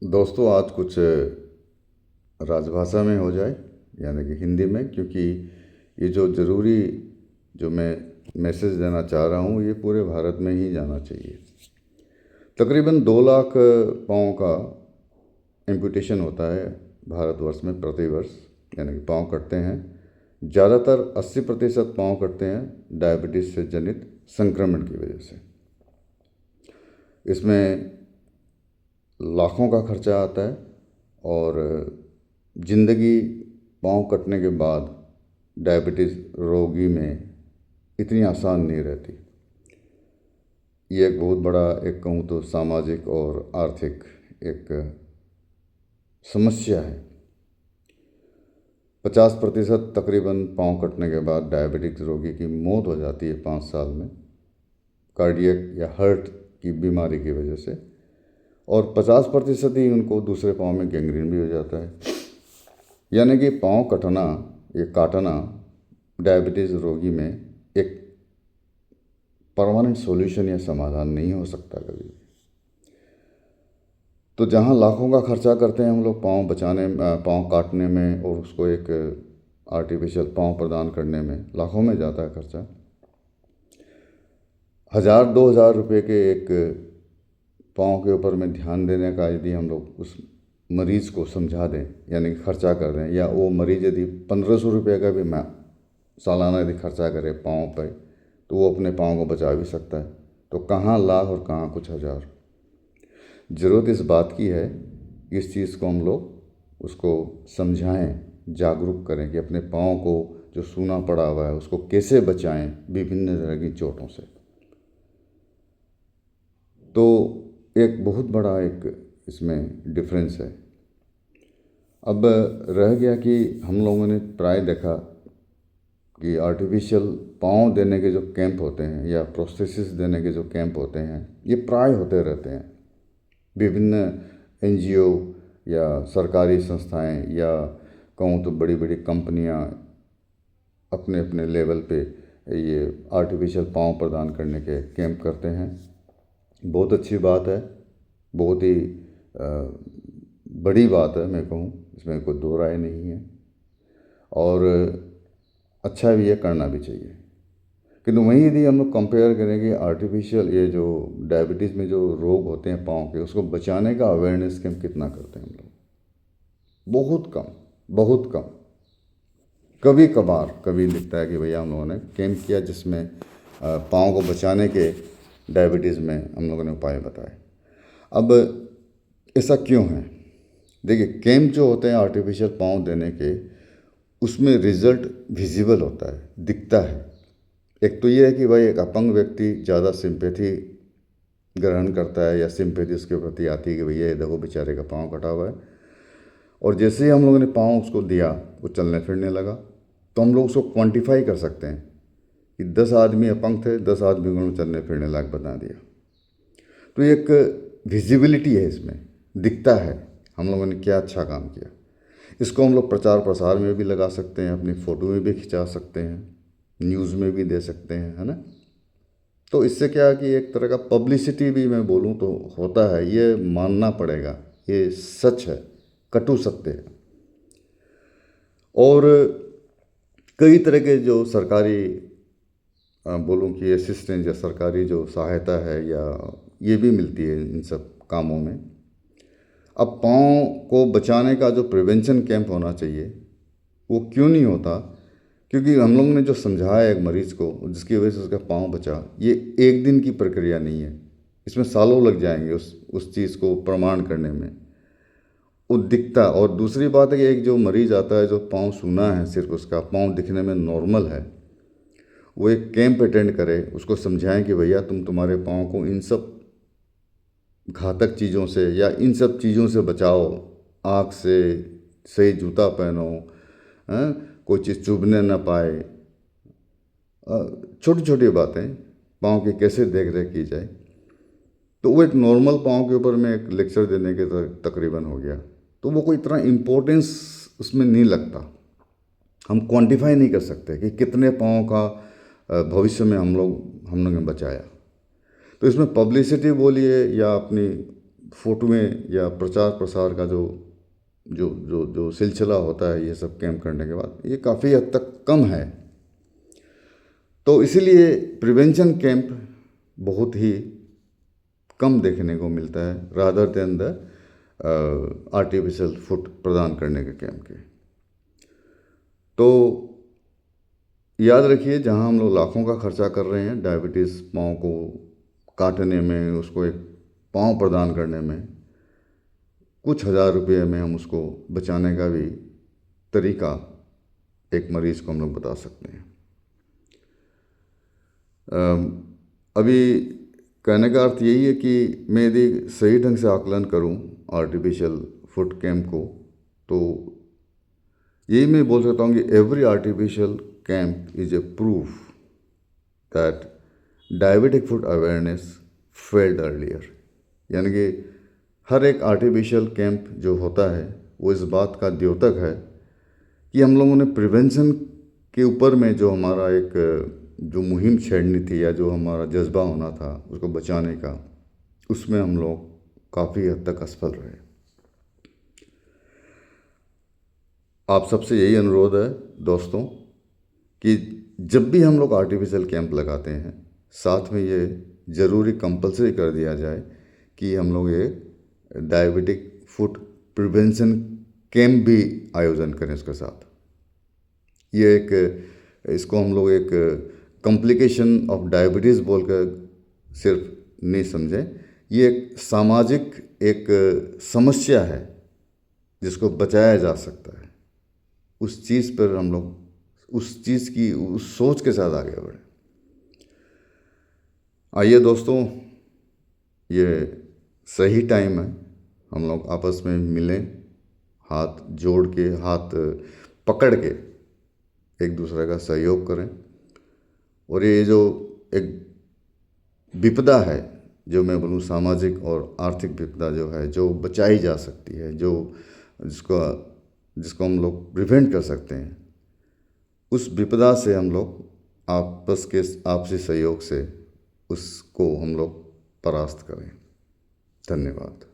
दोस्तों, आज कुछ राजभाषा में हो जाए, यानी कि हिंदी में, क्योंकि ये जो ज़रूरी जो मैं मैसेज देना चाह रहा हूँ ये पूरे भारत में ही जाना चाहिए। तकरीबन 2 लाख पाँव का एम्पुटेशन होता है भारतवर्ष में प्रतिवर्ष, यानी कि पाँव कटते हैं। ज़्यादातर 80% पाँव कटते हैं डायबिटीज़ से जनित संक्रमण की वजह से। इसमें लाखों का खर्चा आता है और ज़िंदगी पाँव कटने के बाद डायबिटीज़ रोगी में इतनी आसान नहीं रहती। ये एक बहुत बड़ा, एक कहूँ तो सामाजिक और आर्थिक एक समस्या है। 50% तकरीबन पाँव कटने के बाद डायबिटिक रोगी की मौत हो जाती है 5 साल में, कार्डियक या हार्ट की बीमारी की वजह से, और 50% ही उनको दूसरे पाँव में गैंग्रीन भी हो जाता है। यानी कि पाँव कटना, ये काटना डायबिटीज़ रोगी में एक परमानेंट सॉल्यूशन या समाधान नहीं हो सकता कभी। तो जहाँ लाखों का खर्चा करते हैं हम लोग पाँव बचाने, पाँव काटने में, और उसको एक आर्टिफिशियल पाँव प्रदान करने में लाखों में जाता है खर्चा। 1000-2000 रुपये के एक पाँव के ऊपर में ध्यान देने का यदि हम लोग उस मरीज़ को समझा दें, यानी कि खर्चा कर दें, या वो मरीज़ यदि 1500 रुपये का भी सालाना यदि खर्चा करे पाँव पर, तो वो अपने पाँव को बचा भी सकता है। तो कहाँ लाख और कहाँ कुछ हज़ार। ज़रूरत इस बात की है, इस चीज़ को हम लोग उसको समझाएं, जागरूक करें कि अपने पाँव को जो सूना पड़ा हुआ है उसको कैसे बचाएं विभिन्न तरह की चोटों से। तो एक बहुत बड़ा एक इसमें डिफरेंस है। अब रह गया कि हम लोगों ने प्राय देखा कि आर्टिफिशियल पाँव देने के जो कैंप होते हैं या प्रोस्थेसिस देने के जो कैंप होते हैं, ये प्राय होते रहते हैं। विभिन्न एनजीओ या सरकारी संस्थाएं या कहूँ तो बड़ी बड़ी कंपनियां अपने अपने लेवल पे ये आर्टिफिशियल पाँव प्रदान करने के कैंप करते हैं। बहुत अच्छी बात है, बहुत ही बड़ी बात है, मैं कहूँ इसमें कोई दो राय नहीं है, और अच्छा भी है, करना भी चाहिए। किंतु वहीं यदि हम लोग कंपेयर करेंगे आर्टिफिशियल, ये जो डायबिटीज़ में जो रोग होते हैं पाँव के, उसको बचाने का अवेयरनेस कैंप कितना करते हैं हम लोग? बहुत कम, बहुत कम। कभी कभार कभी दिखता है कि भैया हम लोगों ने कैंप किया जिसमें पाँव को बचाने के डायबिटीज़ में हम लोगों ने उपाय बताए। अब ऐसा क्यों है? देखिए, कैंप जो होते हैं आर्टिफिशियल पाँव देने के, उसमें रिज़ल्ट विजिबल होता है, दिखता है। एक तो ये है कि भाई एक अपंग व्यक्ति ज़्यादा सिंपैथी ग्रहण करता है, या सिंपैथी उसके प्रति आती है कि भैया ये देखो बेचारे का पाँव कटा हुआ है, और जैसे ही हम लोगों ने पाँव उसको दिया, वो चलने फिरने लगा, तो हम लोग उसको क्वांटिफाई कर सकते हैं कि 10 आदमी अपंग थे, 10 आदमी को चलने फिरने लायक बना दिया। तो एक विजिबिलिटी है, इसमें दिखता है हम लोगों ने क्या अच्छा काम किया। इसको हम लोग प्रचार प्रसार में भी लगा सकते हैं, अपनी फ़ोटो में भी खिंचा सकते हैं, न्यूज़ में भी दे सकते हैं, है ना। तो इससे क्या है कि एक तरह का पब्लिसिटी भी मैं बोलूँ तो होता है, ये मानना पड़ेगा, ये सच है, कटु सत्य है। और कई तरह के जो सरकारी बोलूँ कि असिस्टेंस या सरकारी जो सहायता है, या ये भी मिलती है इन सब कामों में। अब पाँव को बचाने का जो प्रिवेंशन कैंप होना चाहिए वो क्यों नहीं होता? क्योंकि हम लोगों ने जो समझाया एक मरीज़ को, जिसकी वजह से उसका पाँव बचा, ये एक दिन की प्रक्रिया नहीं है, इसमें सालों लग जाएंगे उस चीज़ को प्रमाण करने में, वो दिखता। और दूसरी बात है कि एक जो मरीज़ आता है जो पाँव सूना है, सिर्फ उसका पाँव दिखने में नॉर्मल है, वो एक कैंप अटेंड करे, उसको समझाएं कि भैया तुम्हारे पाँव को इन सब घातक चीज़ों से या इन सब चीज़ों से बचाओ, आँख से, सही जूता पहनो, कोई चीज़ चुभने ना पाए, छोटी छोटी बातें, पाँव की कैसे देख रेख की जाए। तो वो एक नॉर्मल पाँव के ऊपर में एक लेक्चर देने के तकरीबन हो गया, तो वो कोई इतना इम्पोर्टेंस उसमें नहीं लगता। हम क्वांटिफाई नहीं कर सकते कि कितने पाँव का भविष्य में हम लोग ने बचाया। तो इसमें पब्लिसिटी बोलिए या अपनी फ़ोटोएं या प्रचार प्रसार का जो जो जो जो सिलसिला होता है ये सब कैंप करने के बाद, ये काफ़ी हद तक कम है। तो इसीलिए प्रिवेंशन कैंप बहुत ही कम देखने को मिलता है rather than the artificial foot प्रदान करने के कैंप के। तो याद रखिए, जहां हम लोग लाखों का खर्चा कर रहे हैं डायबिटीज़ पाँव को काटने में, उसको एक पाँव प्रदान करने में, कुछ हज़ार रुपये में हम उसको बचाने का भी तरीका एक मरीज़ को हम लोग बता सकते हैं। अभी कहने का अर्थ यही है कि मैं यदि सही ढंग से आकलन करूं आर्टिफिशियल फुट कैंप को, तो यही मैं बोल सकता हूं कि every artificial camp is a proof that diabetic foot awareness failed earlier. यानी कि हर एक आर्टिफिशियल कैंप जो होता है वो इस बात का द्योतक है कि हम लोगों ने प्रिवेंशन के ऊपर में जो हमारा एक जो मुहिम छेड़नी थी या जो हमारा जज्बा होना था उसको बचाने का, उसमें हम लोग काफ़ी हद तक असफल रहे। आप सबसे यही अनुरोध है दोस्तों कि जब भी हम लोग आर्टिफिशियल कैंप लगाते हैं, साथ में ये ज़रूरी कंपलसरी कर दिया जाए कि हम लोग ये डायबिटिक फुट प्रिवेंशन कैंप भी आयोजन करें उसके साथ। ये एक, इसको हम लोग एक कॉम्प्लिकेशन ऑफ डायबिटीज़ बोलकर सिर्फ नहीं समझें, ये एक सामाजिक एक समस्या है जिसको बचाया जा सकता है। उस चीज़ पर हम लोग उस चीज़ की उस सोच के साथ आगे बढ़ें। आइए दोस्तों, ये सही टाइम है, हम लोग आपस में मिलें, हाथ जोड़ के, हाथ पकड़ के एक दूसरे का सहयोग करें। और ये जो एक विपदा है, जो मैं बोलूँ सामाजिक और आर्थिक विपदा जो है, जो बचाई जा सकती है, जो जिसको हम लोग प्रिवेंट कर सकते हैं, उस विपदा से हम लोग आपसी सहयोग से उसको हम लोग परास्त करें। धन्यवाद।